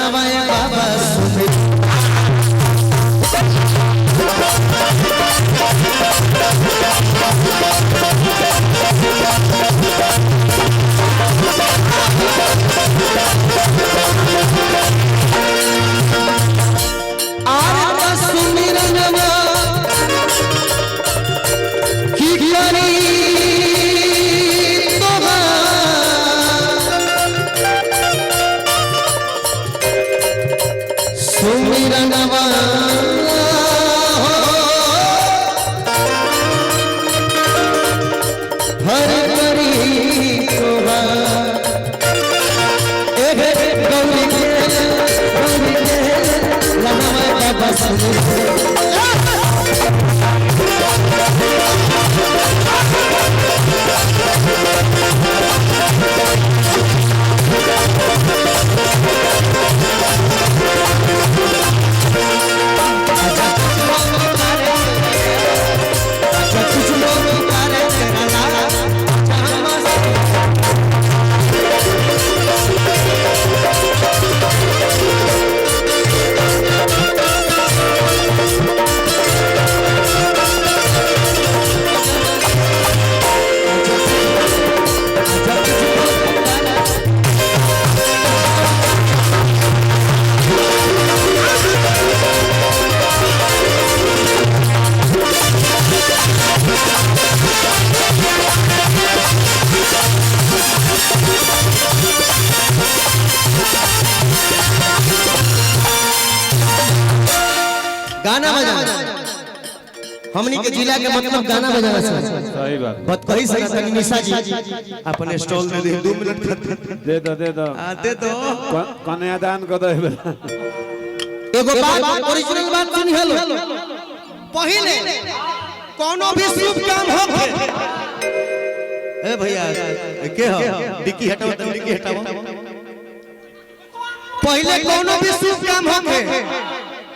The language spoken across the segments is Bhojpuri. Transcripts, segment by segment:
नवाया बाबा सुमिर गाना बजाना हमनी के जिला के मतलब गाना बजाना सही बात कही सही निशा जी अपने स्टॉल में दे 2 मिनट दे दो कन्यादान कर दो एगो बात ओरिजिनल बात सुनी हेलो पहले कोनो भी शुभ काम हो ए भैया के हो डिक्की हटाओ डिक्की हटाओ पहले कोनो भी शुभ काम हो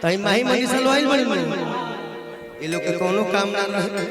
तई माही मनीषा लोइल बड़ी ये लोग के कोनो काम ना रहे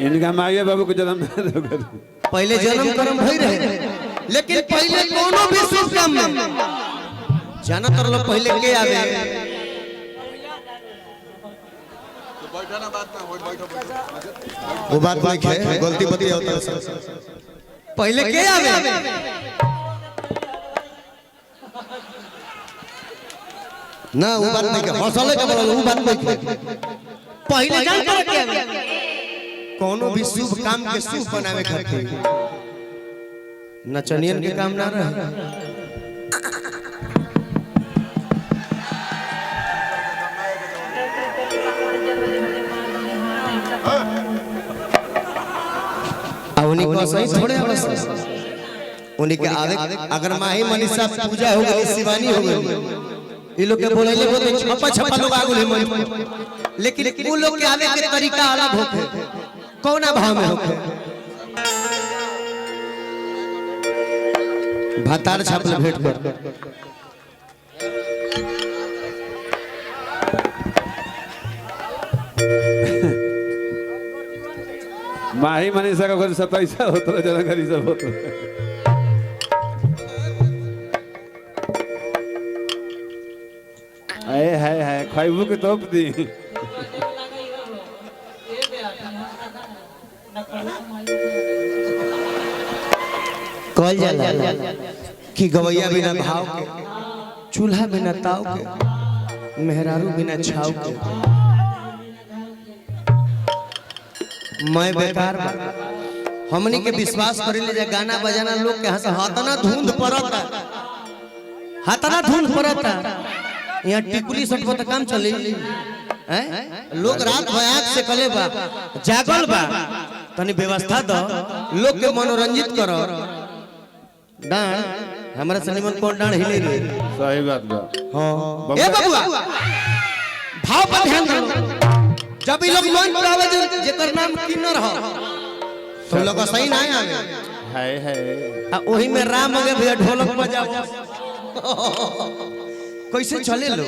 इनका माये बाबू को जन्म पहले जन्म कर्म भई रहे लेकिन पहले कोनो भी शुभ काम में जाना तर लोग पहले के आवे वो बात नहीं है गलती बती होता पहले के आवे ना वो बात नहीं है हौसले के बोलो वो बात नहीं है पहले जान कर के आवे कोनो भी शुभ काम के शुभ बनावे खातिर नचनियन के काम ना रहे उन्हीं को सही थोड़े उन्हीं के आवे अगर माही मनीषा पूजा हो गई शिवानी हो गई ये लोग के बोले छप्पा छप्पा लोग आगुल है लेकिन वो लोग के आवे के तरीका अलग होखे कौना भाव में होखे भातार छापले भेंट कर माही मनीषा का कुछ 27 होता जनगरी सब होता है खाइबू के तोप दी कल जाला कि गवैया बिना भाव के चूल्हा बिना ताव के मेहरारू बिना छाव के मैं बेकार हमनी के विश्वास करे ले गाना बजाना लोग के हाथना धुंध पड़ता यहाँ टिकुली सटवा तो काम चली लोग रात भयाक से कले बा जागल बा तनी व्यवस्था दो लोग के मनोरंजित करो डांड हमारा सलीमन कौन डांड हिले रे सही बात बा हां ए बबुआ भाव पर ध्यान दो जब ये लोग मन गावे जेकर नाम किन्नर हो तुम लोग सही ना आवे है वही में राम हो गए भैया ढोलक बजाओ कैसे चले लो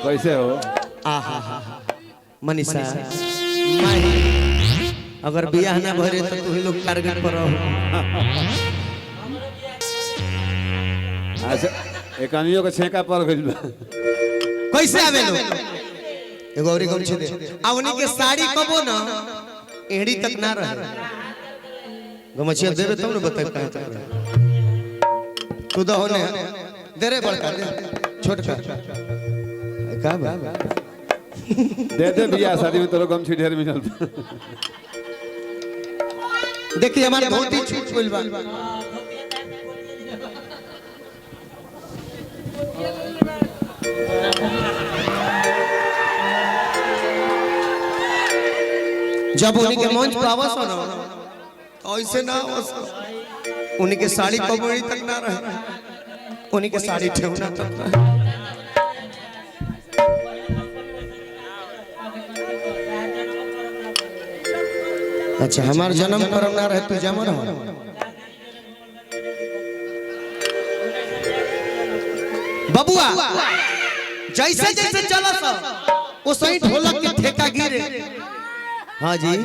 कैसे हो आहा मनीषा माही अगर बियाह ना भरे तो तुम लोग टारगेट पर रहो अच्छा एक आनियो के छेका पर गइल बा कैसे आवे लोग एगो औरी गमछी दे आवनी के साड़ी कबो ना एड़ी तक ना रहे गमछी देबे तब न बताई कहां तक रहे तू तो होने दे रे बड़का दे छोटका का बा दे दे भैया शादी में तोरो गमछी ढेर मिलल देखिए हमारे धोती छूट गइल बा जब उन्हीं के मंच पर आवस हो ना ऐसे ना आवस उन्हीं के साड़ी कबड़ी तक ना रहे उन्हीं के साड़ी ठेवना तक रहे अच्छा हमार जन्म कर्म ना रहे तू जमन हो बबुआ जैसे जैसे चलस वो सही ढोलक के ठेका गिरे हाँ जी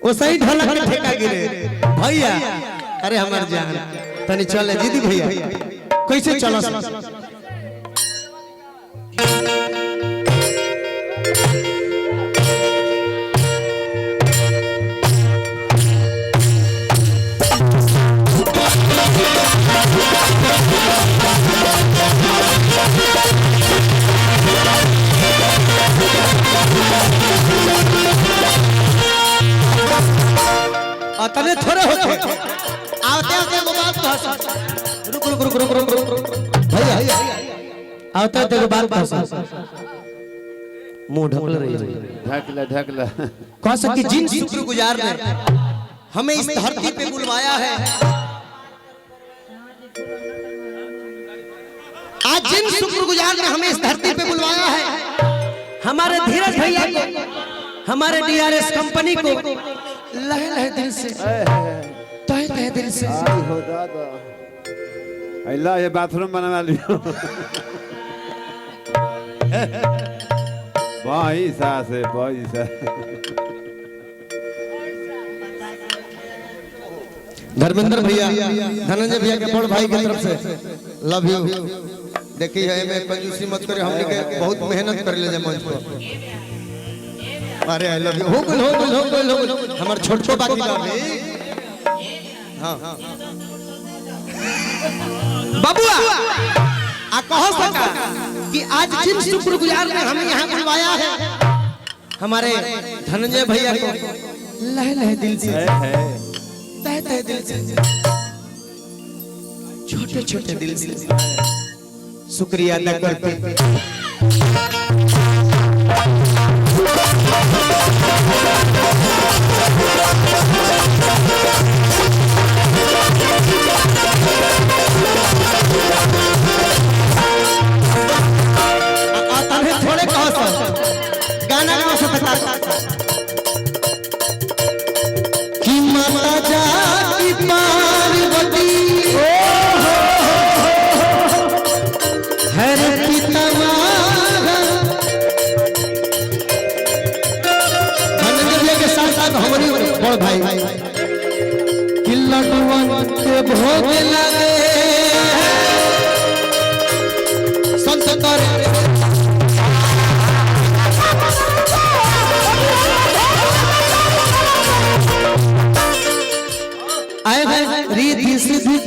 वो सही ढोलक के ठेका गिरे भैया अरे हमार जान तनी चले दीदी भैया कैसे चलस तने थोड़े होते आते आते वो बात कहस रुक रुक रुक रुक रुक रुक भैया आते आते वो बात कहस मुंह ढकल रही है ढकला कह सके जिन शुक्रगुजार ने हमें इस धरती पे बुलवाया है आज जिन शुक्रगुजार ने हमें इस धरती पे बुलवाया है हमारे धीरज भैया को हमारे डीआरएस कंपनी को लहे लहे दिल से तहे तहे दिल से हो दादा अल्लाह ये बाथरूम बनवा लियो पैसा से पैसा धर्मेंद्र भैया धनंजय भैया के बड़ भाई की तरफ से लव यू देखिए में कंजूसी मत करे हमने के बहुत मेहनत कर ले मंच पर अरे आई लव यू हो गल हमर छोट छोट बाकी बा हां बाबूआ आ कहो सका कि आज जिन शुक्रगुजार ने हमें यहां बुलवाया है हमारे धनंजय भैया को लहे लहे दिल से तहे तहे दिल से छोटे छोटे दिल से शुक्रिया अदा करते थोड़े कहो सर गाना गाओ सकता कि माता जाती पार्वती हर पिता के साथ साथ हमारी बड़ भाई कि लड्डुअन के भोग लगे संत कर आए भाई रीति सिद्धि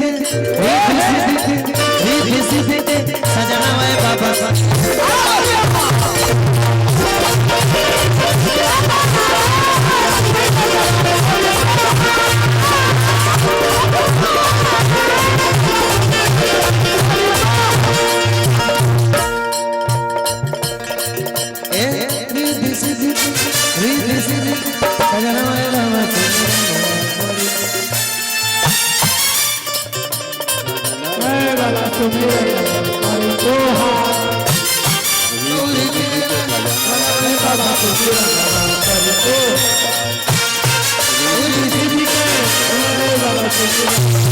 सजना वाए बाबा सजना वाए बाबा Thank you.